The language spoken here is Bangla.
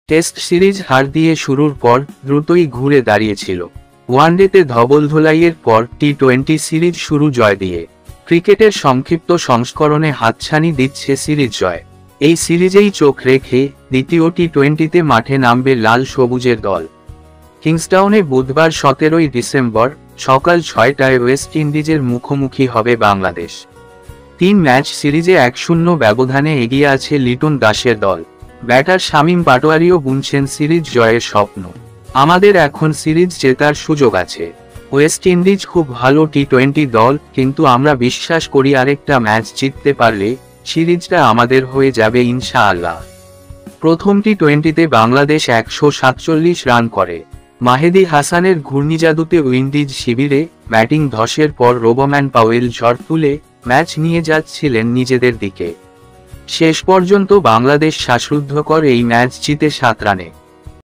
টেস্ট সিরিজ হার দিয়ে শুরুর পর দ্রুতই ঘুরে দাঁড়িয়েছিল। ওয়ানডেতে ধবলধোলাইয়ের পর টি-20 সিরিজ শুরু জয় দিয়ে। ক্রিকেটের সংক্ষিপ্ত সংস্করণে হাতছানি দিচ্ছে সিরিজ জয়। এই সিরিজেই চোখ রেখে দ্বিতীয় টি-20তে মাঠে নামবে লাল সবুজের দল। কিংসটাউনে বুধবার 17 ডিসেম্বর সকাল 6টায় ওয়েস্ট ইন্ডিজের মুখোমুখি হবে বাংলাদেশ। 3 ম্যাচ সিরিজে 1-0 ব্যবধানে এগিয়ে আছে লিটন দাসের দল। ব্যাটার শামীম পাটোয়ারিও বুনছেন সিরিজ জয়ের স্বপ্ন। আমাদের এখন সিরিজ জেতার সুযোগ আছে। ওয়েস্ট ইন্ডিজ খুব ভালো টি-20 দল, কিন্তু আমরা বিশ্বাস করি আরেকটা ম্যাচ জিততে পারলে সিরিজটা আমাদের হয়ে যাবে ইনশাআল্লাহ। প্রথম টি-20তে বাংলাদেশ 147 রান করে। মাহেদী হাসানের ঘূর্ণিজাদুতে উইন্ডিজ শিবিরে ব্যাটিং ধসের পর রোবম্যান পাওয়েল ঝড় তুলে ম্যাচ নিয়ে যাচ্ছিলেন নিজেদের দিকে। শেষ পর্যন্ত বাংলাদেশ শ্বাসরুদ্ধকর এই ম্যাচ জিতে 7 রানে।